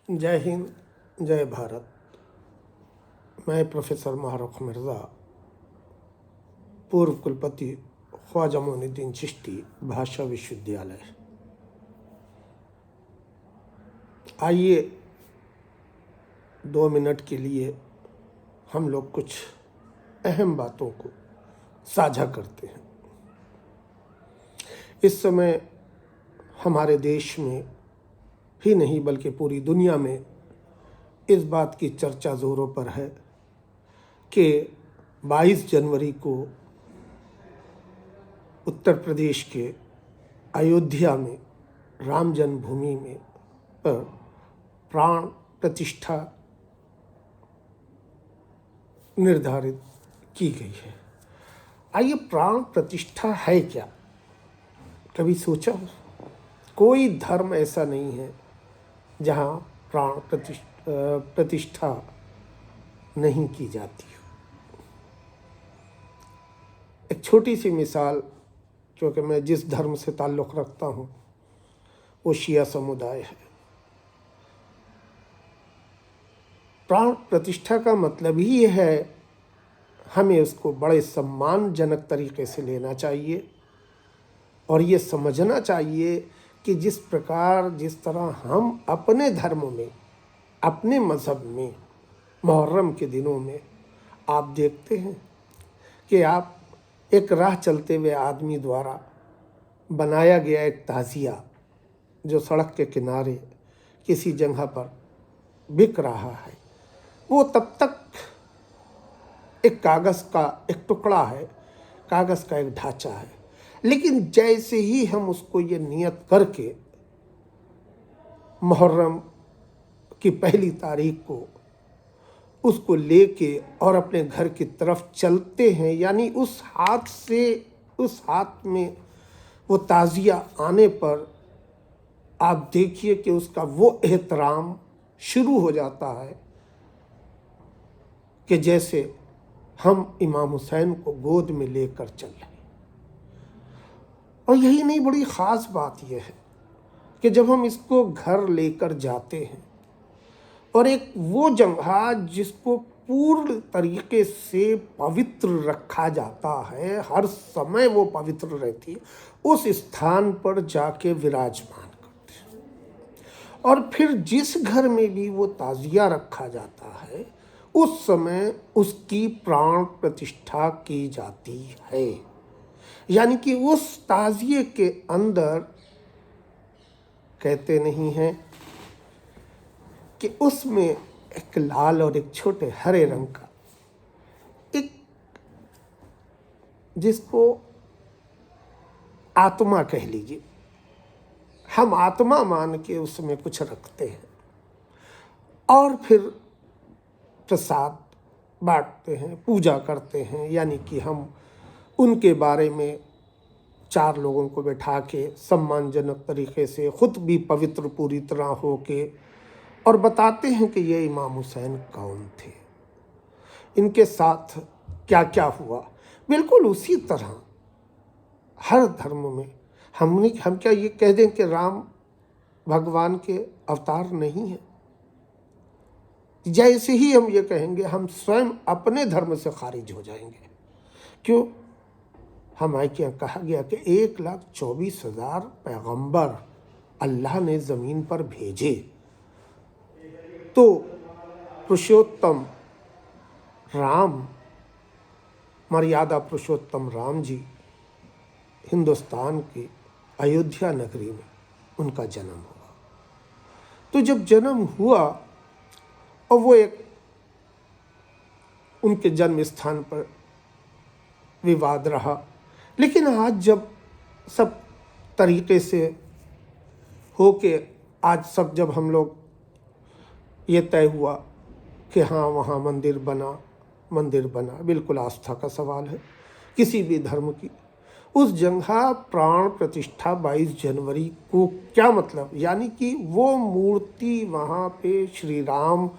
जय हिंद, जय भारत। मैं प्रोफेसर मारूख मिर्ज़ा, पूर्व कुलपति ख्वाजा मोइनुद्दीन चिश्ती भाषा विश्वविद्यालय। आइए 2 मिनट के लिए हम लोग कुछ अहम बातों को साझा करते हैं। इस समय हमारे देश में ही नहीं बल्कि पूरी दुनिया में इस बात की चर्चा ज़ोरों पर है कि 22 जनवरी को उत्तर प्रदेश के अयोध्या में राम जन्मभूमि में पर प्राण प्रतिष्ठा निर्धारित की गई है। आइए, प्राण प्रतिष्ठा है क्या? कभी सोचा? कोई धर्म ऐसा नहीं है जहाँ प्राण प्रतिष्ठा नहीं की जाती। एक छोटी सी मिसाल, क्योंकि मैं जिस धर्म से ताल्लुक़ रखता हूँ वो शिया समुदाय है। प्राण प्रतिष्ठा का मतलब ही है हमें उसको बड़े सम्मानजनक तरीके से लेना चाहिए और ये समझना चाहिए कि जिस तरह हम अपने धर्म में, अपने मज़हब में मुहर्रम के दिनों में आप देखते हैं कि आप एक राह चलते हुए आदमी द्वारा बनाया गया एक ताज़िया जो सड़क के किनारे किसी जगह पर बिक रहा है, वो तब तक एक कागज़ का एक टुकड़ा है, कागज़ का एक ढांचा है। लेकिन जैसे ही हम उसको ये नियत करके मुहर्रम की पहली तारीख को उसको लेके और अपने घर की तरफ चलते हैं, यानी उस हाथ में वो ताज़िया आने पर आप देखिए कि उसका वो एहतराम शुरू हो जाता है कि जैसे हम इमाम हुसैन को गोद में लेकर चल रहे। और यही नहीं, बड़ी ख़ास बात यह है कि जब हम इसको घर लेकर जाते हैं और एक वो जगह जिसको पूर्ण तरीके से पवित्र रखा जाता है, हर समय वो पवित्र रहती है, उस स्थान पर जाके विराजमान करते हैं। और फिर जिस घर में भी वो ताज़िया रखा जाता है उस समय उसकी प्राण प्रतिष्ठा की जाती है। यानी कि उस ताज़िए के अंदर कहते नहीं हैं कि उसमें एक लाल और एक छोटे हरे रंग का एक, जिसको आत्मा कह लीजिए, हम आत्मा मान के उसमें कुछ रखते हैं और फिर प्रसाद बांटते हैं, पूजा करते हैं। यानी कि हम उनके बारे में 4 लोगों को बैठा के सम्मानजनक तरीके से खुद भी पवित्र पूरी तरह हो के और बताते हैं कि ये इमाम हुसैन कौन थे, इनके साथ क्या क्या हुआ। बिल्कुल उसी तरह हर धर्म में हम क्या ये कह दें कि राम भगवान के अवतार नहीं है? जैसे ही हम ये कहेंगे हम स्वयं अपने धर्म से खारिज हो जाएंगे। क्यों? हमारे क्या कहा गया कि 1,24,000 पैगंबर अल्लाह ने ज़मीन पर भेजे, तो पुरुषोत्तम राम, मर्यादा पुरुषोत्तम राम जी हिंदुस्तान की अयोध्या नगरी में उनका जन्म हुआ। तो जब जन्म हुआ और वो एक उनके जन्म स्थान पर विवाद रहा, लेकिन आज जब सब तरीके से हो के आज सब जब हम लोग ये तय हुआ कि हाँ वहाँ मंदिर बना, बिल्कुल आस्था का सवाल है किसी भी धर्म की। उस जगह प्राण प्रतिष्ठा 22 जनवरी को क्या मतलब? यानी कि वो मूर्ति वहाँ पे श्री राम,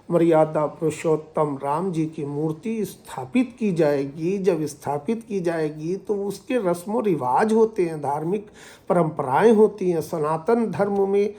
मर्यादा पुरुषोत्तम राम जी की मूर्ति स्थापित की जाएगी। जब स्थापित की जाएगी तो उसके रस्म व रिवाज होते हैं, धार्मिक परंपराएं होती हैं। सनातन धर्म में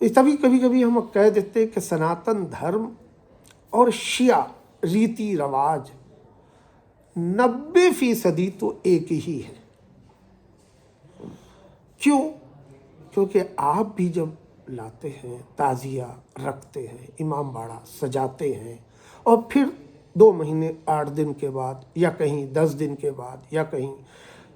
तभी कभी कभी हम कह देते हैं कि सनातन धर्म और शिया रीति रिवाज 90% तो एक ही है। क्यों? क्योंकि आप भी जब लाते हैं, ताज़िया रखते हैं, इमाम बाड़ा सजाते हैं और फिर 2 महीने 8 दिन के बाद या कहीं 10 दिन के बाद या कहीं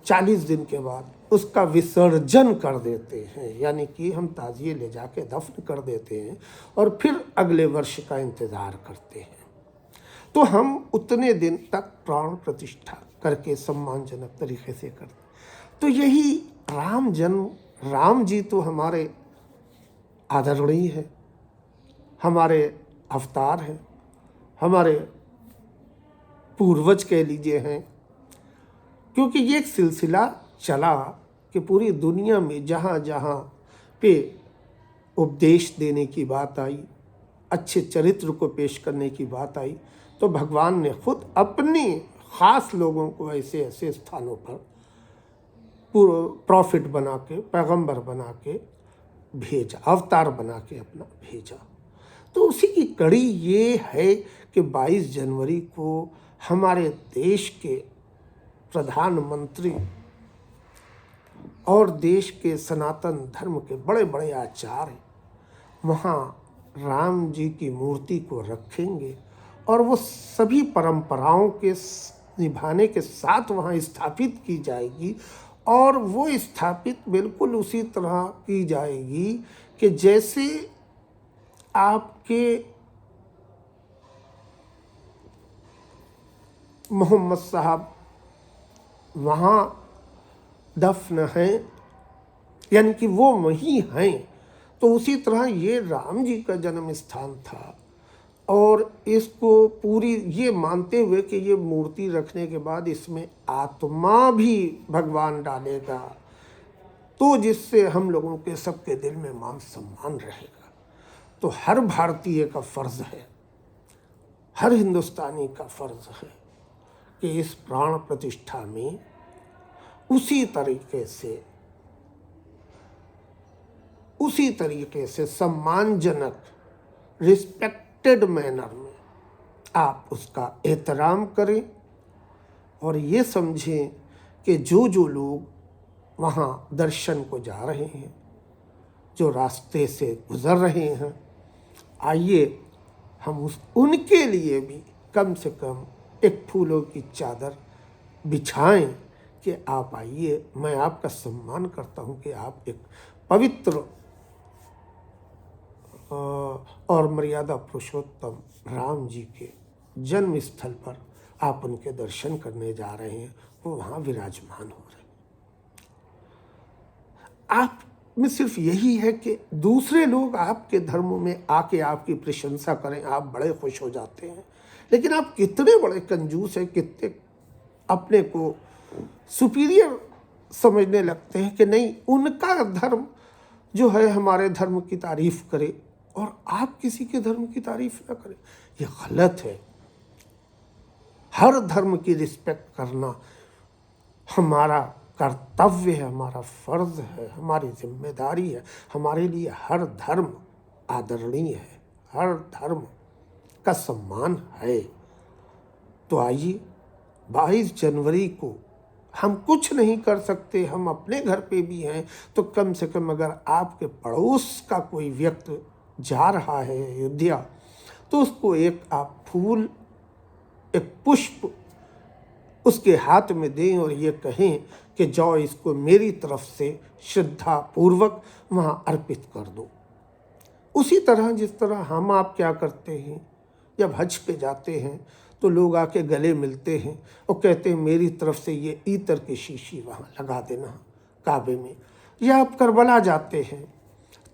40 दिन के बाद उसका विसर्जन कर देते हैं, यानी कि हम ताज़िए ले जाके दफन कर देते हैं और फिर अगले वर्ष का इंतज़ार करते हैं, तो हम उतने दिन तक प्राण प्रतिष्ठा करके सम्मानजनक तरीके से करते। तो यही राम जन्म, राम जी तो हमारे आदरणीय है, हमारे अवतार हैं, हमारे पूर्वज कह लीजिए हैं, क्योंकि ये एक सिलसिला चला कि पूरी दुनिया में जहाँ जहाँ पे उपदेश देने की बात आई, अच्छे चरित्र को पेश करने की बात आई, तो भगवान ने खुद अपने ख़ास लोगों को ऐसे ऐसे स्थानों पर प्रॉफिट बना के, पैगंबर बना के भेजा, अवतार बना के अपना भेजा। तो उसी की कड़ी ये है कि 22 जनवरी को हमारे देश के प्रधानमंत्री और देश के सनातन धर्म के बड़े बड़े आचार्य वहाँ राम जी की मूर्ति को रखेंगे और वो सभी परंपराओं के निभाने के साथ वहाँ स्थापित की जाएगी। और वो स्थापित बिल्कुल उसी तरह की जाएगी कि जैसे आपके मोहम्मद साहब वहाँ दफन हैं, यानी कि वो वहीं हैं, तो उसी तरह ये राम जी का जन्म स्थान था। और इसको पूरी ये मानते हुए कि ये मूर्ति रखने के बाद इसमें आत्मा भी भगवान डालेगा, तो जिससे हम लोगों के सबके दिल में मान सम्मान रहेगा। तो हर भारतीय का फ़र्ज़ है, हर हिंदुस्तानी का फ़र्ज़ है कि इस प्राण प्रतिष्ठा में उसी तरीके से सम्मानजनक, रिस्पेक्टेड मैनर में आप उसका एहतराम करें और ये समझें कि जो जो लोग वहाँ दर्शन को जा रहे हैं, जो रास्ते से गुज़र रहे हैं, आइए हम उनके लिए भी कम से कम एक फूलों की चादर बिछाएं कि आप आइए, मैं आपका सम्मान करता हूं कि आप एक पवित्र और मर्यादा पुरुषोत्तम राम जी के जन्म स्थल पर आप उनके दर्शन करने जा रहे हैं, वो वहाँ विराजमान हो रहे हैं। आप में सिर्फ यही है कि दूसरे लोग आपके धर्म में आके आपकी प्रशंसा करें, आप बड़े खुश हो जाते हैं, लेकिन आप कितने बड़े कंजूस हैं, कितने अपने को सुपीरियर समझने लगते हैं कि नहीं, उनका धर्म जो है हमारे धर्म की तारीफ करे और आप किसी के धर्म की तारीफ ना करें, ये गलत है। हर धर्म की रिस्पेक्ट करना हमारा कर्तव्य है, हमारा फ़र्ज़ है, हमारी जिम्मेदारी है। हमारे लिए हर धर्म आदरणीय है, हर धर्म का सम्मान है। तो आइए 22 जनवरी को हम कुछ नहीं कर सकते, हम अपने घर पे भी हैं, तो कम से कम अगर आपके पड़ोस का कोई व्यक्ति जा रहा है अयोध्या, तो उसको एक आप फूल, एक पुष्प उसके हाथ में दें और ये कहें कि जाओ इसको मेरी तरफ से श्रद्धा पूर्वक वहाँ अर्पित कर दो। उसी तरह जिस तरह हम आप क्या करते हैं, जब हज पे जाते हैं तो लोग आके गले मिलते हैं और कहते हैं मेरी तरफ से ये ईतर की शीशी वहाँ लगा देना काबे में, या आप करबला जाते हैं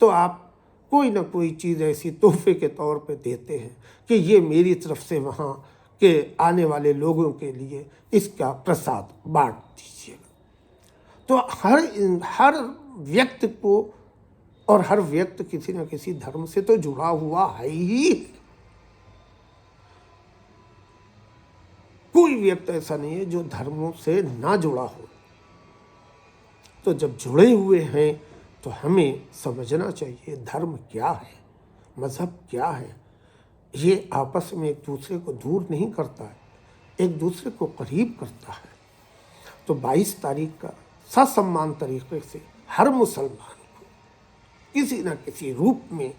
तो आप कोई ना कोई चीज़ ऐसी तोहफे के तौर पे देते हैं कि ये मेरी तरफ से वहाँ के आने वाले लोगों के लिए इसका प्रसाद बांट दीजिएगा। तो हर व्यक्ति को, और हर व्यक्ति किसी न किसी धर्म से तो जुड़ा हुआ है ही। कोई व्यक्ति ऐसा नहीं है जो धर्मों से ना जुड़ा हो। तो जब जुड़े हुए हैं तो हमें समझना चाहिए धर्म क्या है, मज़हब क्या है। ये आपस में एक दूसरे को दूर नहीं करता है, एक दूसरे को करीब करता है। तो 22 तारीख का ससम्मान तरीके से हर मुसलमान को किसी न किसी रूप में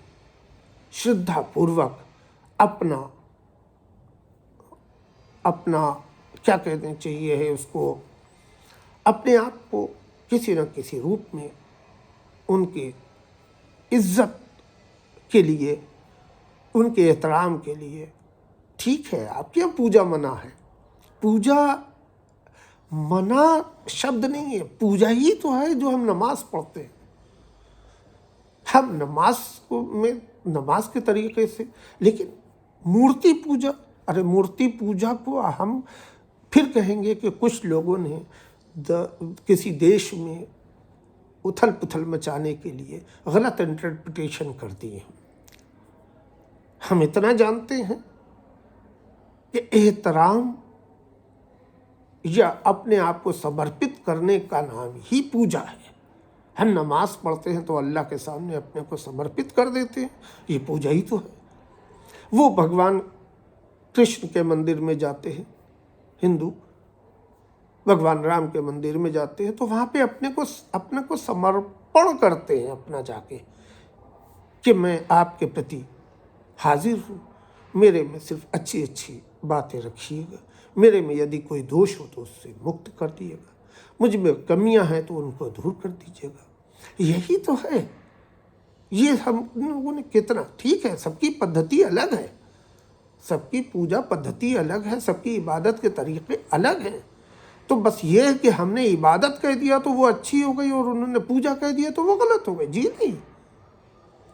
श्रद्धापूर्वक अपना क्या कहना चाहिए है उसको, अपने आप को किसी न किसी रूप में उनकी इज्जत के लिए, उनके एहतराम के लिए। ठीक है, आपके यहाँ पूजा मना है, पूजा मना शब्द नहीं है, पूजा ही तो है जो हम नमाज पढ़ते हैं। हम नमाज के तरीके से, लेकिन मूर्ति पूजा, अरे मूर्ति पूजा को हम फिर कहेंगे कि कुछ लोगों ने किसी देश में उथल पुथल मचाने के लिए गलत इंटरप्रिटेशन कर दिए। हम इतना जानते हैं कि एहतराम या अपने आप को समर्पित करने का नाम ही पूजा है। हम नमाज पढ़ते हैं तो अल्लाह के सामने अपने को समर्पित कर देते हैं, ये पूजा ही तो है। वो भगवान कृष्ण के मंदिर में जाते हैं, हिंदू भगवान राम के मंदिर में जाते हैं, तो वहाँ पे अपने को समर्पण करते हैं अपना जाके, कि मैं आपके प्रति हाजिर हूँ, मेरे में सिर्फ अच्छी अच्छी बातें रखिएगा, मेरे में यदि कोई दोष हो तो उससे मुक्त कर दिएगा, मुझ में कमियां हैं तो उनको दूर कर दीजिएगा। यही तो है। ये हम लोगों ने कितना, ठीक है सबकी पद्धति अलग है, सबकी पूजा पद्धति अलग है, सबकी इबादत के तरीके अलग हैं, तो बस ये है कि हमने इबादत कह दिया तो वो अच्छी हो गई और उन्होंने पूजा कह दिया तो वो गलत हो गई। जी नहीं,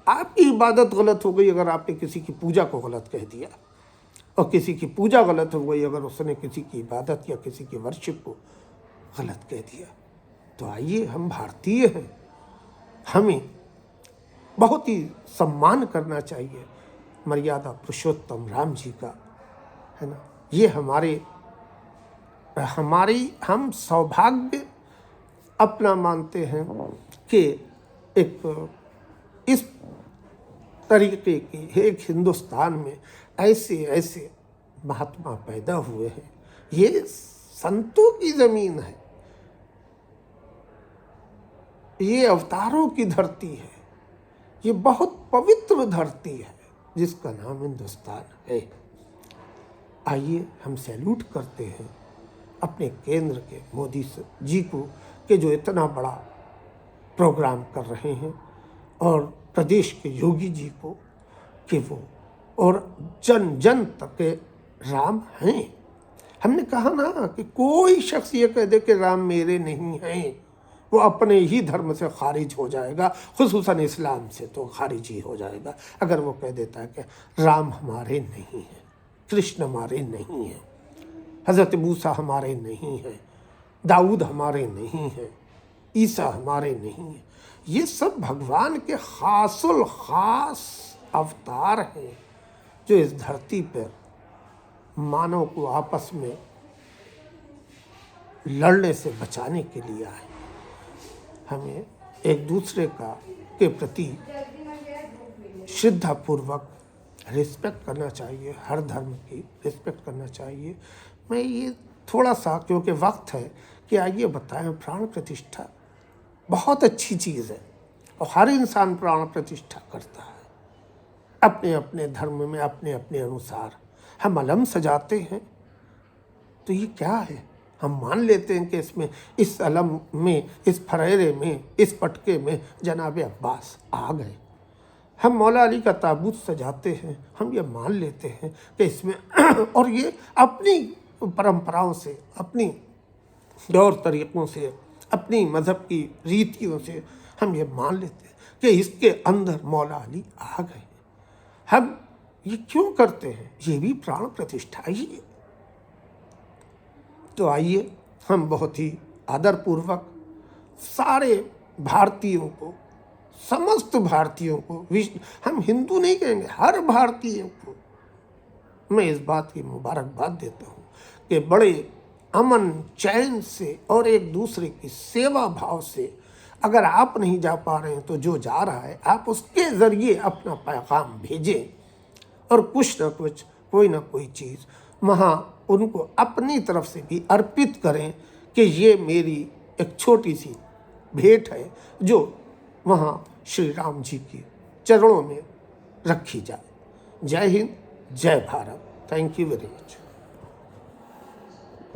आपकी इबादत गलत हो गई अगर आपने किसी की पूजा को गलत कह दिया, और किसी की पूजा गलत हो गई अगर उसने किसी की इबादत या किसी की वर्शिप को गलत कह दिया। तो आइए, हम भारतीय हैं, हमें बहुत ही सम्मान करना चाहिए मर्यादा पुरुषोत्तम राम जी का, है ना। ये हम सौभाग्य अपना मानते हैं कि एक इस तरीके की एक हिंदुस्तान में ऐसे ऐसे महात्मा पैदा हुए हैं। ये संतों की ज़मीन है, ये अवतारों की धरती है, ये बहुत पवित्र धरती है जिसका नाम हिंदुस्तान है। आइए हम सैल्यूट करते हैं अपने केंद्र के मोदी जी को, कि जो इतना बड़ा प्रोग्राम कर रहे हैं, और प्रदेश के योगी जी को कि वो और जन जन तक के राम हैं। हमने कहा ना कि कोई शख्स ये कह दे कि राम मेरे नहीं हैं, वो अपने ही धर्म से खारिज हो जाएगा, खुसूसन इस्लाम से तो खारिज ही हो जाएगा। अगर वो कह देता है कि राम हमारे नहीं हैं, कृष्ण हमारे नहीं हैं, हज़रत मूसा हमारे नहीं हैं, दाऊद हमारे नहीं हैं, ईसा हमारे नहीं हैं, ये सब भगवान के खासुल खास अवतार हैं जो इस धरती पर मानव को आपस में लड़ने से बचाने के लिए आए। हमें एक दूसरे के प्रति श्रद्धापूर्वक रिस्पेक्ट करना चाहिए, हर धर्म की रिस्पेक्ट करना चाहिए। मैं ये थोड़ा सा, क्योंकि वक्त है, कि आइए बताएं, प्राण प्रतिष्ठा बहुत अच्छी चीज़ है और हर इंसान प्राण प्रतिष्ठा करता है अपने अपने धर्म में, अपने अपने अनुसार। हम अलम सजाते हैं तो ये क्या है, हम मान लेते हैं कि इसमें, इस अलम में, इस फरेरे में, इस पटके में जनाब अब्बास आ गए। हम मौला अली का ताबूत सजाते हैं, हम ये मान लेते हैं कि इसमें और ये अपनी परंपराओं से, अपनी दौर तरीक़ों से, अपनी मज़हब की रीतियों से हम ये मान लेते हैं कि इसके अंदर मौला अली आ गए। हम ये क्यों करते हैं, ये भी प्राण प्रतिष्ठा ही है। तो आइए हम बहुत ही आदरपूर्वक सारे भारतीयों को, समस्त भारतीयों को, हम हिंदू नहीं कहेंगे, हर भारतीय को मैं इस बात की मुबारकबाद देता हूँ कि बड़े अमन चैन से और एक दूसरे की सेवा भाव से अगर आप नहीं जा पा रहे हैं तो जो जा रहा है आप उसके ज़रिए अपना पैगाम भेजें और कुछ ना कुछ, कोई ना कोई चीज़ वहाँ उनको अपनी तरफ से भी अर्पित करें कि ये मेरी एक छोटी सी भेंट है जो वहाँ श्री राम जी के चरणों में रखी जाए। जय हिंद, जय Bharat. Thank you very much.